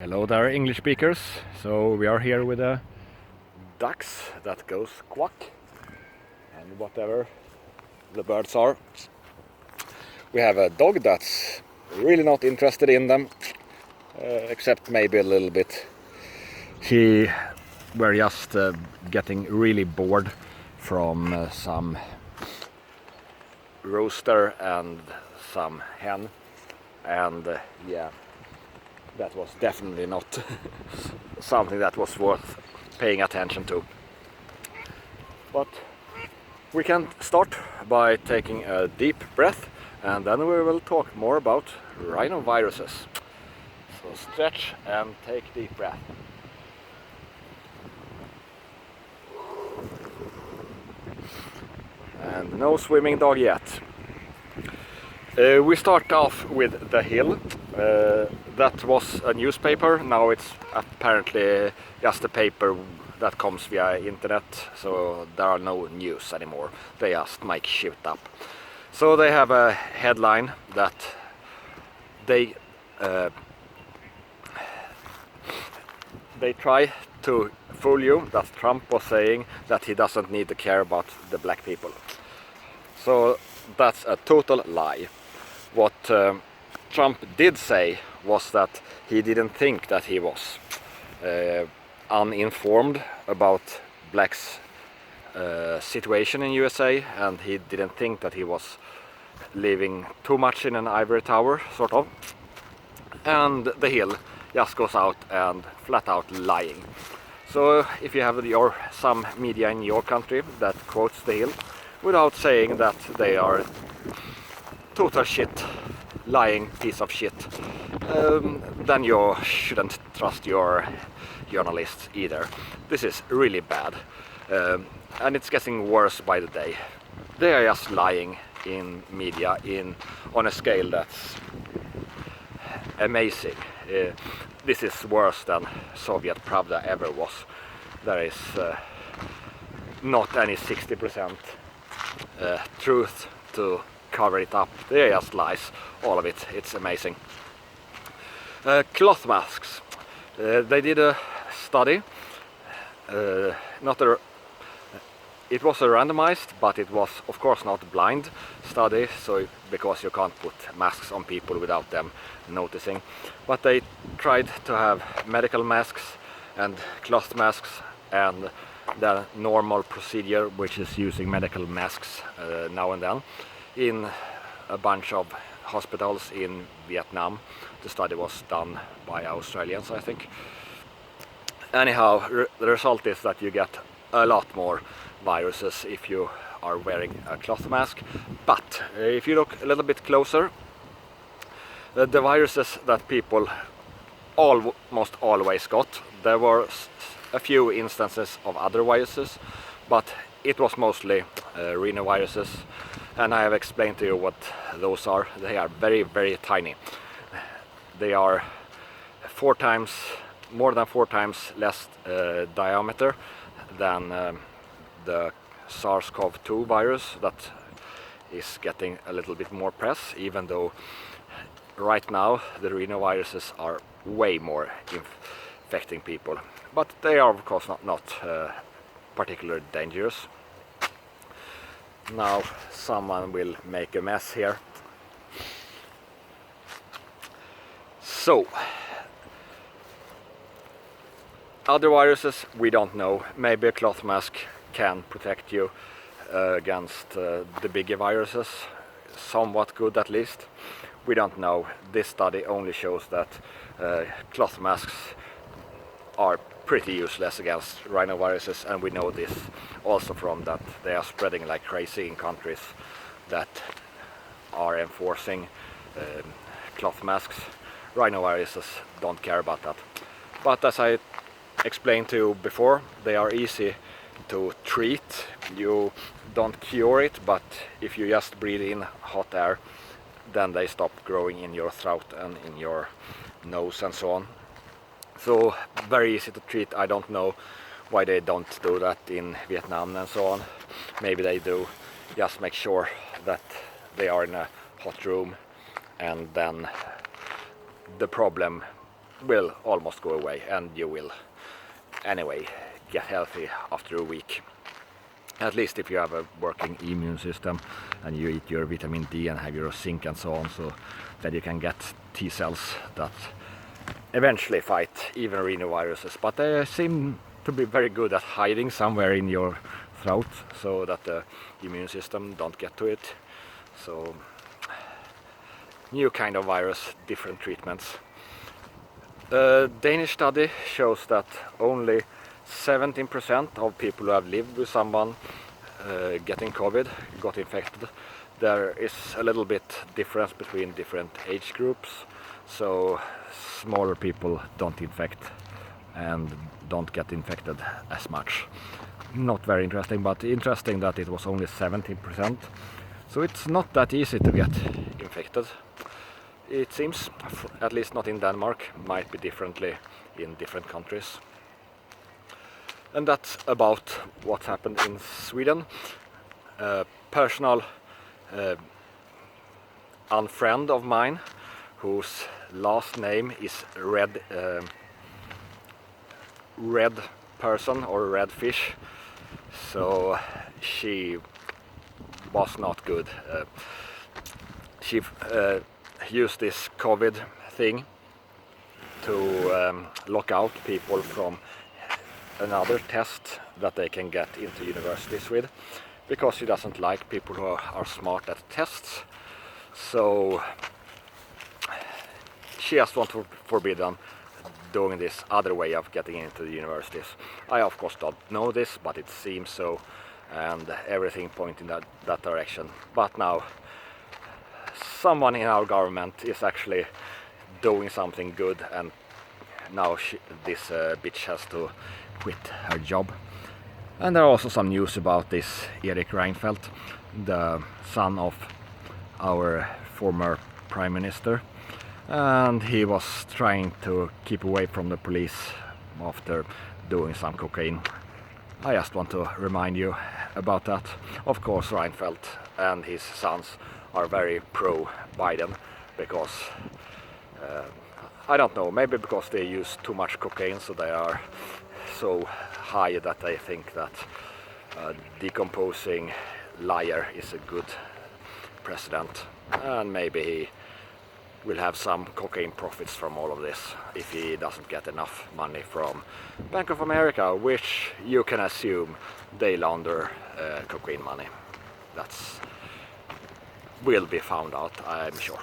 Hello there, English speakers. So we are here with the ducks that goes quack and whatever the birds are. We have a dog that's really not interested in them, except maybe a little bit. We're just getting really bored from some rooster and some hen, and yeah. That was definitely not something that was worth paying attention to. But we can start by taking a deep breath, and then we will talk more about rhinoviruses. So stretch and take deep breath. And no swimming dog yet. We start off with the Hill. That was a newspaper. Now it's apparently just a paper that comes via internet, so there are no news anymore. They just make shit up. So they have a headline that they try to fool you that Trump was saying that he doesn't need to care about the black people. So that's a total lie. What Trump did say was that he didn't think that he was uninformed about blacks' situation in USA, and he didn't think that he was living too much in an ivory tower, sort of. And the Hill just goes out and flat out lying. So if you have some media in your country that quotes the Hill without saying that they are total shit, lying piece of shit, then you shouldn't trust your journalists either. This is really bad, and it's getting worse by the day. They are just lying in media on a scale that's amazing. This is worse than Soviet Pravda ever was. There is not any 60% truth to cover it up. They are just lies, all of it. It's amazing. Cloth masks. They did a study. It was a randomized, but it was of course not blind study, so because you can't put masks on people without them noticing. But they tried to have medical masks and cloth masks and the normal procedure, which is using medical masks now and then, in a bunch of hospitals in Vietnam. The study was done by Australians, I think. Anyhow, the result is that you get a lot more viruses if you are wearing a cloth mask. But if you look a little bit closer, the viruses that people almost always got, there were a few instances of other viruses, but it was mostly rhinoviruses, and I have explained to you what those are. They are very, very tiny. They are more than four times less diameter than the SARS-CoV-2 virus that is getting a little bit more press, even though right now the rhinoviruses are way more infecting people. But they are of course not particularly dangerous. Now someone will make a mess here. So, other viruses we don't know. Maybe a cloth mask can protect you against the bigger viruses, somewhat good at least. We don't know. This study only shows that cloth masks are pretty useless against rhinoviruses, and we know this also from that they are spreading like crazy in countries that are enforcing cloth masks. Rhinoviruses don't care about that. But as I explained to you before, they are easy to treat. You don't cure it, but if you just breathe in hot air, then they stop growing in your throat and in your nose and so on. So very easy to treat. I don't know why they don't do that in Vietnam and so on. Maybe they do. Just make sure that they are in a hot room, and then the problem will almost go away, and you will anyway get healthy after a week. At least if you have a working immune system and you eat your vitamin D and have your zinc and so on, so that you can get T cells that eventually fight even rhinoviruses. But they seem to be very good at hiding somewhere in your throat so that the immune system don't get to it. So new kind of virus, different treatments. A Danish study shows that only 17% of people who have lived with someone getting COVID got infected. There is a little bit difference between different age groups, so smaller people don't infect and don't get infected as much. Not very interesting, but interesting that it was only 17%. So it's not that easy to get infected. It seems, at least not in Denmark, might be differently in different countries. And that's about what happened in Sweden. A personal unfriend of mine, whose last name is Red person or red fish, so she was not good. She used this COVID thing to lock out people from another test that they can get into universities with, because she doesn't like people who are smart at tests. So she just wants to forbid them doing this other way of getting into the universities. I of course don't know this, but it seems so, and everything pointing in that direction. But now someone in our government is actually doing something good, and now this bitch has to quit her job. And there are also some news about this Erik Reinfeldt, the son of our former prime minister, and he was trying to keep away from the police after doing some cocaine. I just want to remind you about that. Of course, Reinfeldt and his sons are very pro-Biden because I don't know, maybe because they use too much cocaine, so they are so high that they think that a decomposing liar is a good president, and maybe he will have some cocaine profits from all of this if he doesn't get enough money from Bank of America, which you can assume they launder cocaine money. That's will be found out, I'm sure.